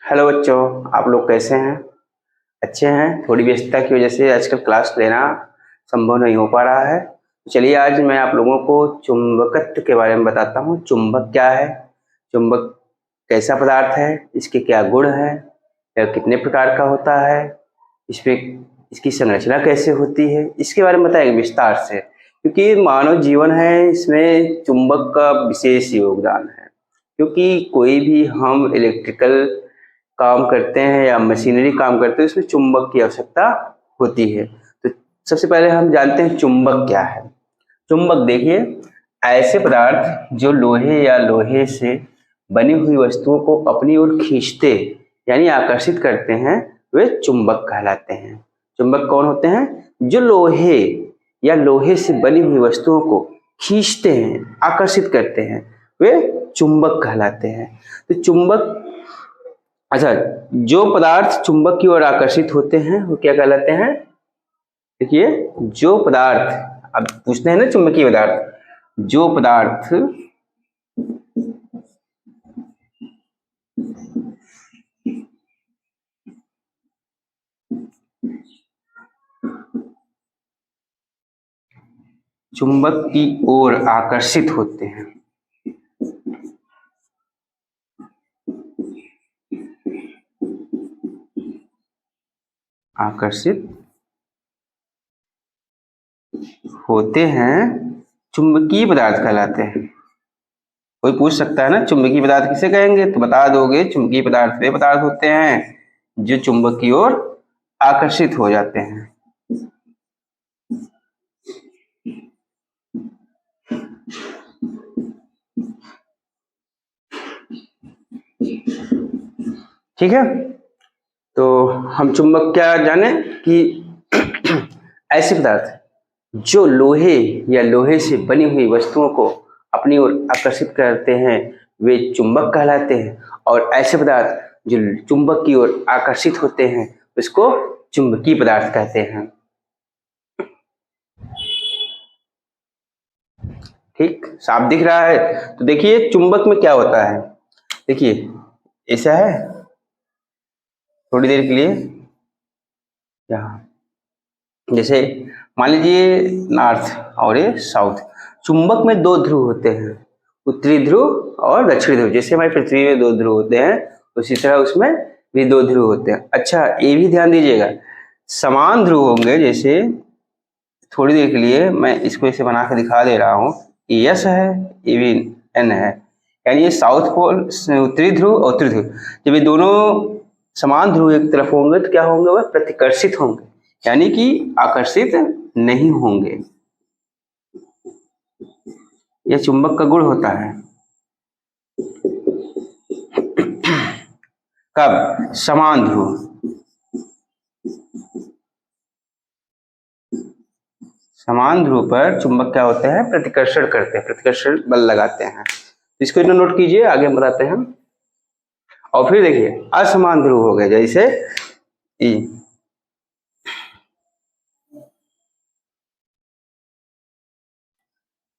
Hello बच्चों, आप लोग कैसे हैं? अच्छे हैं। थोड़ी व्यस्तता की वजह से आजकल क्लास लेना संभव नहीं हो पा रहा है। चलिए आज मैं आप लोगों को चुंबकत्व के बारे में बताता हूँ। चुंबक क्या है, चुंबक कैसा पदार्थ है, इसके क्या गुण हैं, यह कितने प्रकार का होता है, इसमें इसकी संरचना कैसे होती है, इसके बारे में बताएंगे विस्तार से। क्योंकि मानव जीवन है, इसमें चुंबक का विशेष योगदान है। क्योंकि कोई भी हम इलेक्ट्रिकल काम करते हैं या मशीनरी काम करते हैं, उसमें चुंबक की आवश्यकता होती है। तो सबसे पहले हम जानते हैं चुंबक क्या है। चुंबक देखिए, ऐसे पदार्थ जो लोहे या लोहे से बनी हुई वस्तुओं को अपनी ओर खींचते यानी आकर्षित करते हैं, वे चुंबक कहलाते हैं। चुंबक कौन होते हैं? जो लोहे या लोहे से बनी हुई वस्तुओं को खींचते हैं, आकर्षित करते हैं, वे चुंबक कहलाते हैं। तो चुंबक, अच्छा, जो पदार्थ चुंबक की ओर आकर्षित होते हैं वो क्या कहलाते हैं? देखिए, जो पदार्थ, अब पूछते हैं ना चुंबकीय पदार्थ, जो पदार्थ चुंबक की ओर आकर्षित होते हैं, आकर्षित होते हैं, चुंबकीय पदार्थ कहलाते हैं। कोई पूछ सकता है ना चुंबकीय पदार्थ किसे कहेंगे, तो बता दोगे चुंबकीय पदार्थ वे पदार्थ होते हैं जो चुंबक की ओर आकर्षित हो जाते हैं। ठीक है, तो हम चुंबक क्या जाने कि ऐसे पदार्थ जो लोहे या लोहे से बनी हुई वस्तुओं को अपनी ओर आकर्षित करते हैं, वे चुंबक कहलाते हैं। और ऐसे पदार्थ जो चुंबक की ओर आकर्षित होते हैं, उसको चुंबकीय पदार्थ कहते हैं। ठीक, साफ दिख रहा है? तो देखिए चुंबक में क्या होता है। देखिए, ऐसा है, थोड़ी देर के लिए यहाँ, जैसे मान लीजिए नॉर्थ और ये साउथ, चुंबक में दो ध्रुव होते हैं, उत्तरी ध्रुव और दक्षिणी ध्रुव। जैसे हमारी पृथ्वी में दो ध्रुव होते हैं, उसी तरह उसमें भी दो ध्रुव होते हैं। अच्छा, ये भी ध्यान दीजिएगा, समान ध्रुव होंगे। जैसे थोड़ी देर के लिए मैं इसको ऐसे बना के दिखा दे रहा हूँ, ये यस है, ये भी एन है, यानी ये साउथ पोल, उत्तरी ध्रुव और उत्तरी ध्रुव, जब ये दोनों समान ध्रुव एक तरफ होंगे तो क्या होंगे? वह प्रतिकर्षित होंगे, यानी कि आकर्षित नहीं होंगे। यह चुंबक का गुण होता है। कब? समान ध्रुव, समान ध्रुव पर चुंबक क्या होते हैं? प्रतिकर्षण करते हैं, प्रतिकर्षण बल लगाते हैं। इसको इतना नोट कीजिए, आगे हम बताते हैं। और फिर देखिए असमान ध्रुव हो गए, जैसे ई,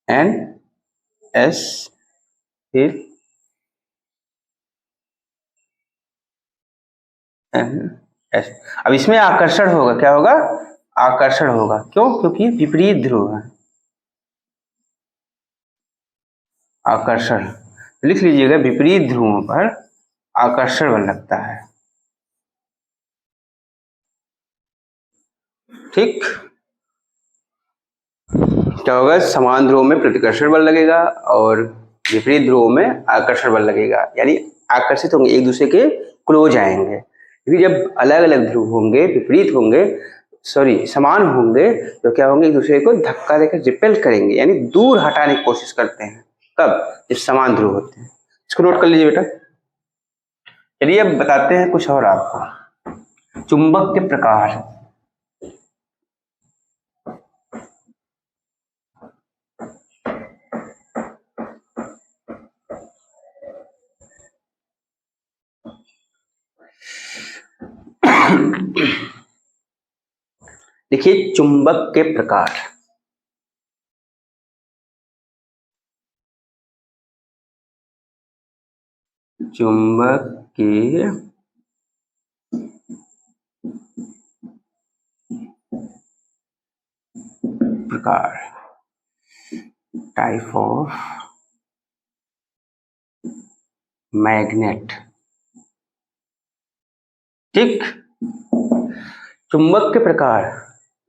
एन, एस, फिर एन, एस। अब इसमें आकर्षण होगा, क्या होगा? आकर्षण होगा। क्यों? क्योंकि विपरीत ध्रुव है। आकर्षण लिख लीजिएगा, विपरीत ध्रुवों पर आकर्षण बल लगता है। ठीक, क्या होगा? समान ध्रुव में प्रतिकर्षण बल लगेगा और विपरीत ध्रुव में आकर्षण बल लगेगा, यानी आकर्षित होंगे, एक दूसरे के क्लोज आएंगे। क्योंकि जब अलग अलग ध्रुव होंगे, विपरीत होंगे, सॉरी समान होंगे, तो क्या होंगे? एक दूसरे को धक्का देकर रिपेल करेंगे, यानी दूर हटाने की कोशिश करते हैं। कब? जब समान ध्रुव होते हैं। इसको नोट कर लीजिए बेटा। चलिए अब बताते हैं कुछ और आपको, चुंबक के प्रकार। देखिए चुंबक के प्रकार, चुंबक के प्रकार, टाइप ऑफ मैग्नेट। ठीक, चुंबक के प्रकार।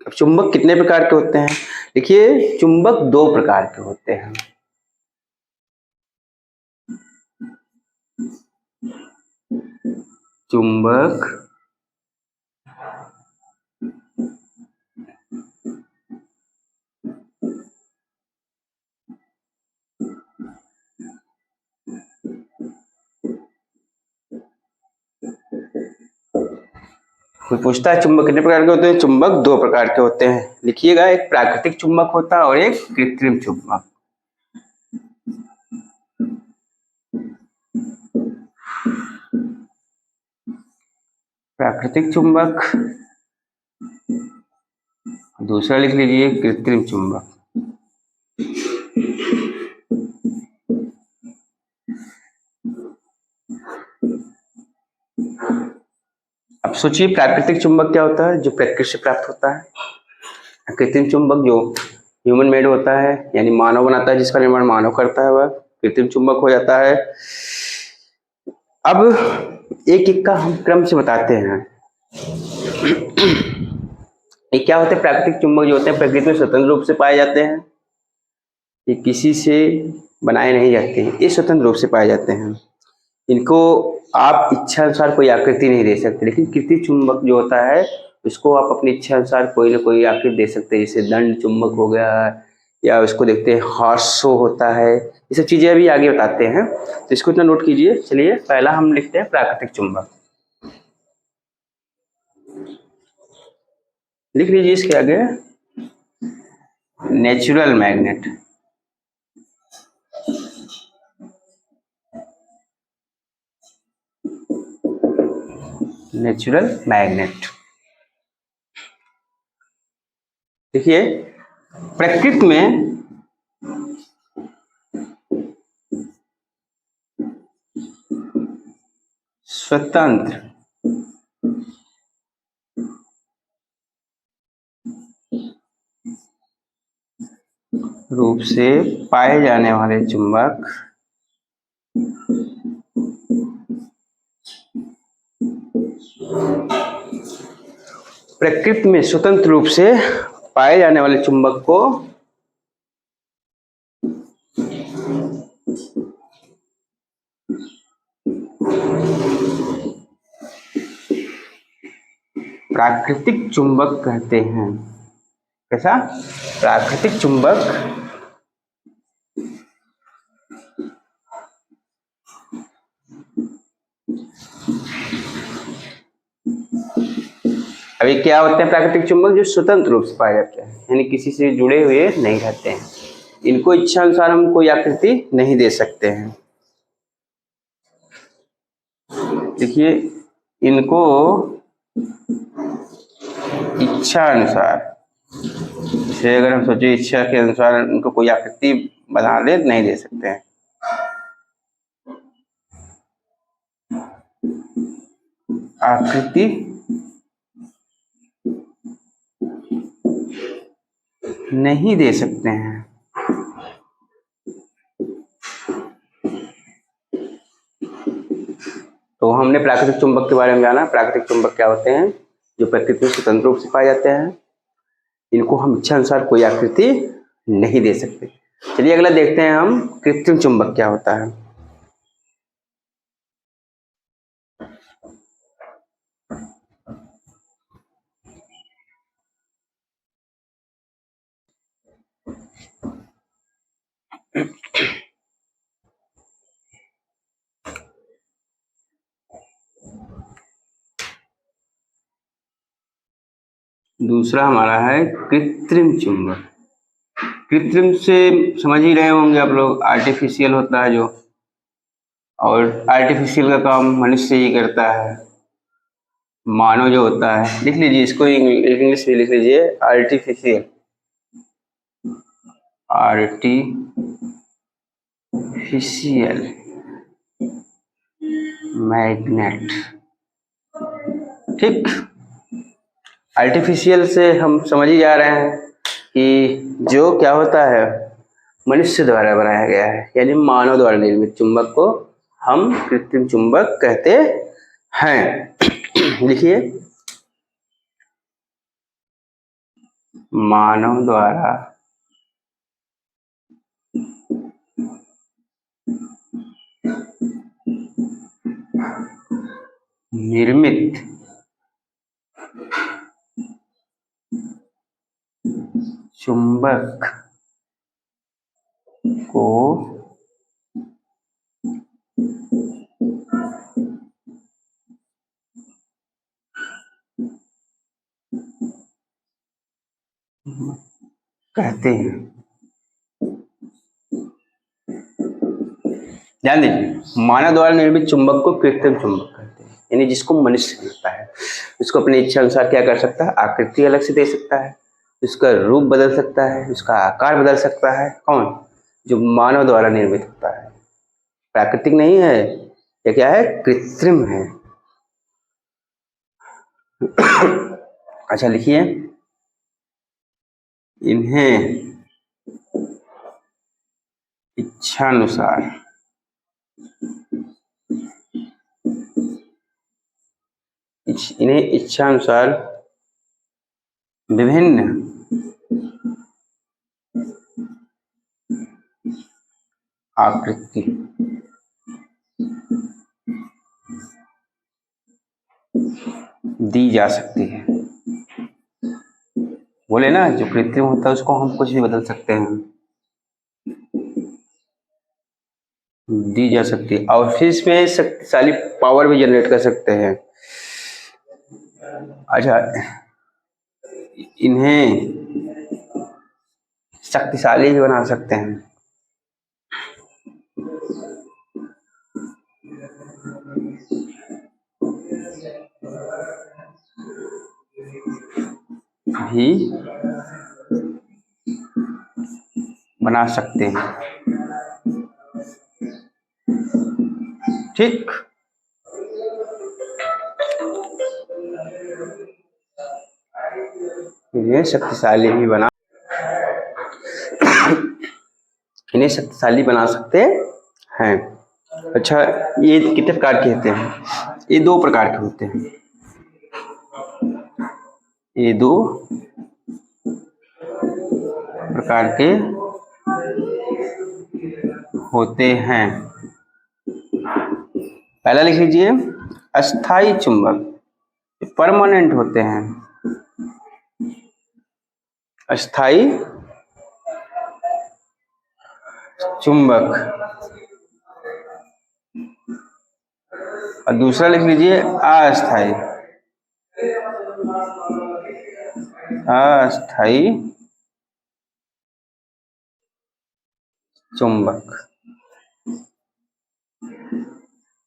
अब चुंबक कितने प्रकार के होते हैं? देखिए, चुंबक दो प्रकार के होते हैं। चुंबक कोई पूछता है चुंबक कितने प्रकार के होते हैं? चुंबक दो प्रकार के होते हैं। लिखिएगा, एक प्राकृतिक चुंबक होता है और एक कृत्रिम चुंबक। प्राकृतिक चुंबक, दूसरा लिख लीजिए कृत्रिम चुंबक। अब सोचिए, प्राकृतिक चुंबक क्या होता है? जो प्रकृति से प्राप्त होता है। कृत्रिम चुंबक जो ह्यूमन मेड होता है, यानी मानव बनाता है, जिसका निर्माण मानव करता है, वह कृत्रिम चुंबक हो जाता है। अब एक एक का हम क्रम से बताते हैं। ये क्या होते हैं? प्राकृतिक चुंबक जो होते हैं प्रकृति में स्वतंत्र रूप से पाए जाते हैं, ये किसी से बनाए नहीं जाते हैं, ये स्वतंत्र रूप से पाए जाते हैं। इनको आप इच्छा अनुसार कोई आकृति नहीं दे सकते। लेकिन कृत्रिम चुंबक जो होता है, उसको आप अपनी इच्छा अनुसार कोई ना कोई आकृति दे सकते हैं। जैसे दंड चुंबक हो गया, या उसको देखते हैं हॉर्सो होता है। ये सब चीजें अभी आगे बताते हैं, तो इसको इतना नोट कीजिए। चलिए, पहला हम लिखते हैं प्राकृतिक चुंबक। लिख लीजिए इसके आगे नेचुरल मैग्नेट। Natural magnet. देखिए, प्रकृति में स्वतंत्र रूप से पाए जाने वाले चुंबक प्रकृति में स्वतंत्र रूप से पाए जाने वाले चुंबक को प्राकृतिक चुंबक कहते हैं। कैसा? प्राकृतिक चुंबक अभी क्या होते हैं? प्राकृतिक चुंबक जो स्वतंत्र रूप से पाए जाते हैं, यानी किसी से जुड़े हुए नहीं रहते हैं। इनको इच्छा अनुसार हम कोई आकृति नहीं दे सकते हैं। देखिए, इनको इच्छा अनुसार, जैसे अगर हम सोचे इच्छा के अनुसार इनको कोई आकृति बना ले, नहीं दे सकते हैं। आकृति नहीं दे सकते हैं। तो हमने प्राकृतिक चुंबक के बारे में जाना। प्राकृतिक चुंबक क्या होते हैं? जो प्रकृति में स्वतंत्र रूप से पाए जाते हैं। इनको हम इच्छा अनुसार कोई आकृति नहीं दे सकते। चलिए अगला देखते हैं हम, कृत्रिम चुंबक क्या होता है। दूसरा हमारा है कृत्रिम चुंबक। कृत्रिम से समझ ही रहे होंगे आप लोग, आर्टिफिशियल होता है जो, और आर्टिफिशियल का काम मनुष्य ही करता है, मानव जो होता है। लिख लीजिए इसको, इंग्लिश में लिख लीजिए आर्टिफिशियल। Artificial magnet. ठीक, आर्टिफिशियल से हम समझ ही जा रहे हैं कि जो क्या होता है मनुष्य द्वारा बनाया गया है, यानी मानव द्वारा निर्मित चुंबक को हम कृत्रिम चुंबक कहते हैं। लिखिए, मानव द्वारा निर्मित चुंबक को कहते हैं। ध्यान दीजिए, मानव द्वारा निर्मित चुंबक को कृत्रिम चुंबक कहते हैं, यानी जिसको मनुष्य बनाता है। उसको अपनी इच्छा अनुसार क्या कर सकता है, आकृति अलग से दे सकता है, उसका रूप बदल सकता है, उसका आकार बदल सकता है। कौन? जो मानव द्वारा निर्मित होता है, प्राकृतिक नहीं है, ये क्या है, कृत्रिम है। अच्छा लिखिए, इन्हें इच्छानुसार विभिन्न आकृति दी जा सकती है। बोले ना, जो कृत्रिम होता है उसको हम कुछ भी बदल सकते हैं, दी जा सकती है, और फिर इसमें शक्तिशाली पावर भी जनरेट कर सकते हैं। अच्छा, इन्हें शक्तिशाली भी बना सकते हैं। भी बना सकते हैं, ठीक। इन्हें शक्तिशाली भी बना इन्हें शक्तिशाली बना सकते हैं। अच्छा, ये कितने प्रकार के होते हैं? ये दो प्रकार के होते हैं, ये दो प्रकार के होते हैं। पहला लिख लीजिए, अस्थाई चुंबक, परमानेंट होते हैं, अस्थाई चुंबक। और दूसरा लिख लीजिए, अस्थाई चुंबक,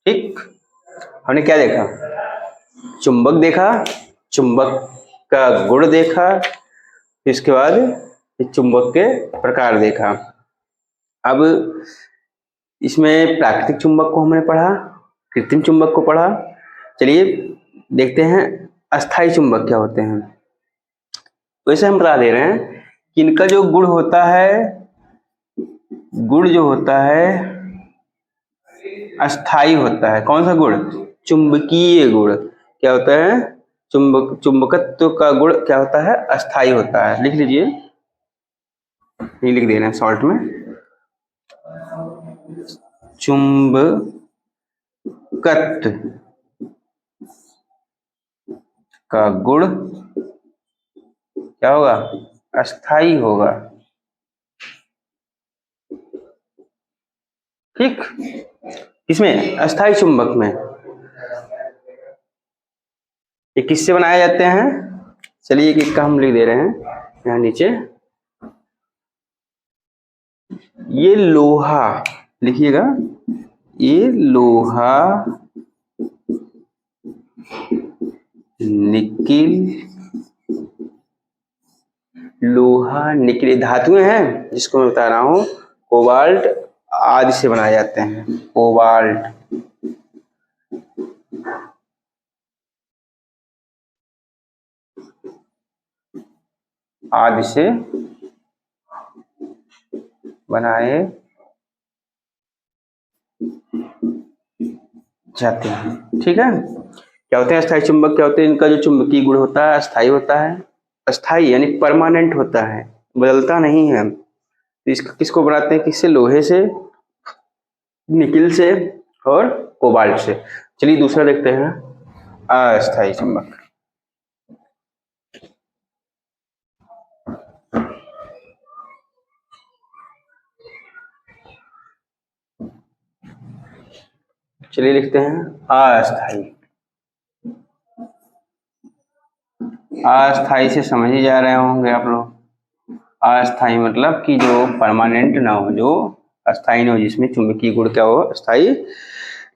ठीक। हमने क्या देखा? चुंबक देखा, चुंबक का गुण देखा, इसके बाद चुंबक के प्रकार देखा। अब इसमें प्राकृतिक चुंबक को हमने पढ़ा, कृत्रिम चुंबक को पढ़ा। चलिए देखते हैं अस्थाई चुंबक क्या होते हैं। वैसे हम बता दे रहे हैं कि इनका जो गुण होता है, गुण जो होता है अस्थाई होता है। कौन सा गुण? चुंबकीय गुण। क्या होता है? चुंबकत्व का गुण क्या होता है? अस्थाई होता है। लिख लीजिए, ये लिख देना शॉर्ट में, चुंबकत्व का गुण क्या होगा? अस्थाई होगा, ठीक। इसमें अस्थाई चुंबक में ये किससे बनाए जाते हैं? चलिए इसका हम लिख दे रहे हैं यहाँ नीचे, ये लोहा, लिखिएगा, ये लोहा, निकिल, लोहा निकिल धातुएं हैं जिसको मैं बता रहा हूं, कोबाल्ट आदि से बनाए जाते हैं, कोबाल्ट आदि से बनाए जाते हैं। ठीक है, क्या होते हैं अस्थायी चुंबक? क्या होते हैं? इनका जो चुंबकीय गुण होता है अस्थायी होता है। अस्थायी यानी परमानेंट होता है, बदलता नहीं है। तो इसको किसको बनाते हैं? किससे? लोहे से, निकिल से और कोबाल्ट से। चलिए दूसरा देखते हैं, अस्थायी चुंबक। चलिए लिखते हैं अस्थायी। अस्थायी से समझ ही जा रहे होंगे आप लोग। अस्थायी मतलब कि जो परमानेंट ना हो, जो अस्थायी ना हो, जिसमें चुंबकीय गुण क्या हो? अस्थायी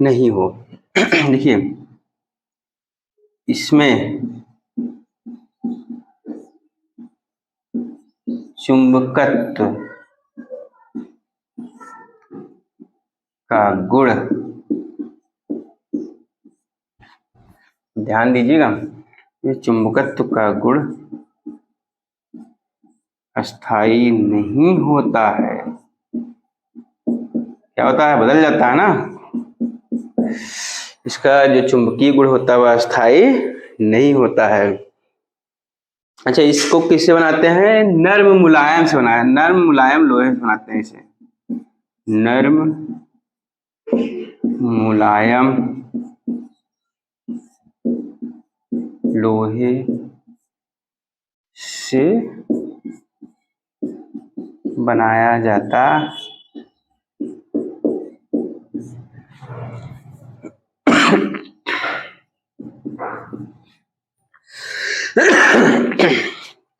नहीं हो। देखिए इसमें चुंबकत्व का गुण, ध्यान दीजिएगा, ये चुंबकत्व का गुण अस्थायी नहीं होता है। क्या होता है? बदल जाता है ना। इसका जो चुंबकीय गुण होता है वह अस्थायी नहीं होता है। अच्छा, इसको किससे बनाते हैं? नर्म मुलायम से बनाया, नर्म मुलायम लोहे से बनाते हैं इसे। नर्म मुलायम लोहे से बनाया जाता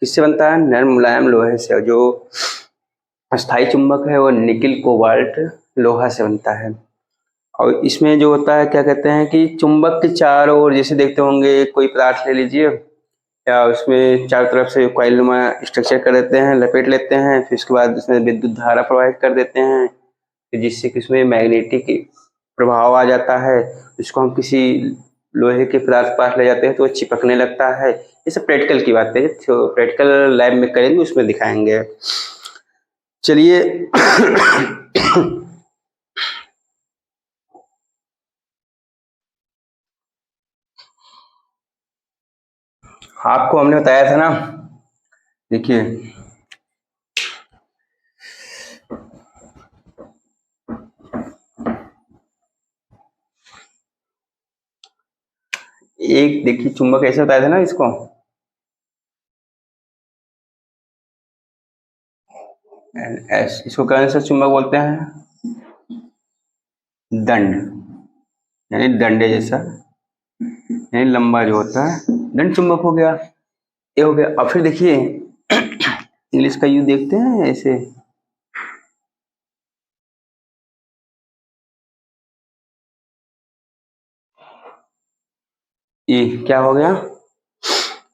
किससे बनता है? नर्म मुलायम लोहे से। जो अस्थायी चुंबक है वो निकिल कोबाल्ट लोहा से बनता है। और इसमें जो होता है क्या कहते हैं कि चुंबक के चारों ओर, जैसे देखते होंगे कोई पदार्थ ले लीजिए, या उसमें चारों तरफ से कॉइल नुमा स्ट्रक्चर कर देते हैं, लपेट लेते हैं, फिर उसके बाद उसमें विद्युत धारा प्रवाहित कर देते हैं, जिससे कि उसमें मैग्नेटिक प्रभाव आ जाता है। इसको हम किसी लोहे के पदार्थ के पास ले जाते हैं तो वो चिपकने लगता है। ये सब प्रैक्टिकल की बात है, तो प्रैक्टिकल लैब में करेंगे, उसमें दिखाएंगे। चलिए आपको हमने बताया था ना, देखिए एक, देखिए चुंबक ऐसे बताया था ना, इसको कौन सा चुंबक बोलते हैं? दंड, यानी डंडे जैसा, यानी लंबा जो होता है, दंड चुंबक हो गया। ये हो गया। अब फिर देखिए इंग्लिश का यूज देखते हैं ऐसे, ये क्या हो गया?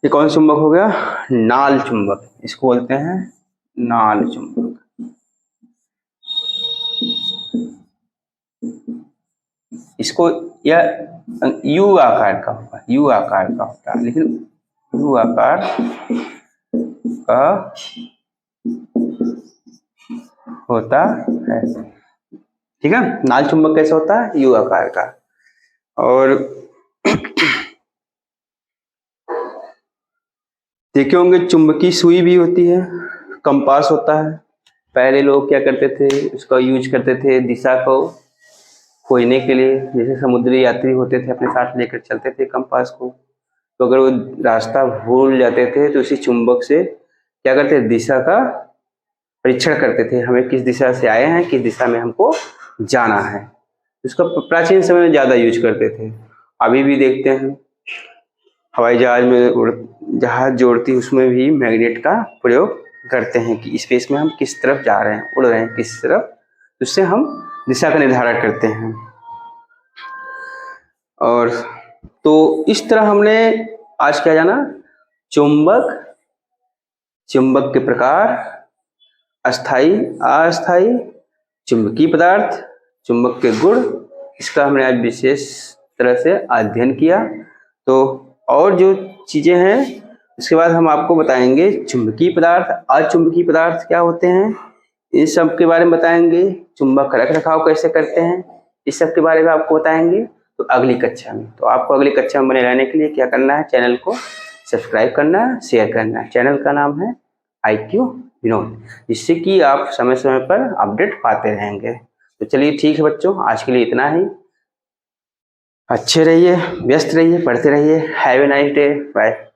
ये कौन सा चुंबक हो गया? नाल चुंबक, इसको बोलते हैं नाल चुंबक। इसको यह यू आकार का होगा, यू आकार का होता है, लेकिन यू आकार का होता है। ठीक है, नाल चुंबक कैसा होता है? यू आकार का। और देखे होंगे चुंबकीय सुई भी होती है, कंपास होता है। पहले लोग क्या करते थे? उसका यूज करते थे दिशा को खोजने के लिए। जैसे समुद्री यात्री होते थे, अपने साथ लेकर चलते थे कंपास को, तो अगर वो रास्ता भूल जाते थे तो उसी चुंबक से क्या करते थे? दिशा का परीक्षण करते थे, हमें किस दिशा से आए हैं, किस दिशा में हमको जाना है। इसका प्राचीन समय में ज्यादा यूज करते थे। अभी भी देखते हैं हवाई जहाज में जहाज जोड़ती, उसमें भी मैग्नेट का प्रयोग करते हैं कि स्पेस में हम किस तरफ जा रहे हैं, उड़ रहे हैं किस तरफ, उससे हम दिशा का निर्धारण करते हैं। और तो इस तरह हमने आज क्या जाना? चुंबक, चुंबक के प्रकार, अस्थाई अस्थाई, चुंबकीय पदार्थ, चुंबक के गुण, इसका हमने आज विशेष तरह से अध्ययन किया। तो और जो चीजें हैं उसके बाद हम आपको बताएंगे चुंबकीय पदार्थ, अचुंबकीय पदार्थ क्या होते हैं, इस सब के बारे में बताएंगे। चुंबक रख रखाव कैसे करते हैं, इस सब के बारे में आपको बताएंगे तो अगली कक्षा में। तो आपको अगली कक्षा में बने रहने के लिए क्या करना है, चैनल को सब्सक्राइब करना, शेयर करना। चैनल का नाम है IQ विनोद, जिससे कि आप समय समय पर अपडेट पाते रहेंगे। तो चलिए ठीक है बच्चों, आज के लिए इतना ही। अच्छे रहिए, व्यस्त रहिए, पढ़ते रहिए। Have a nice day, bye.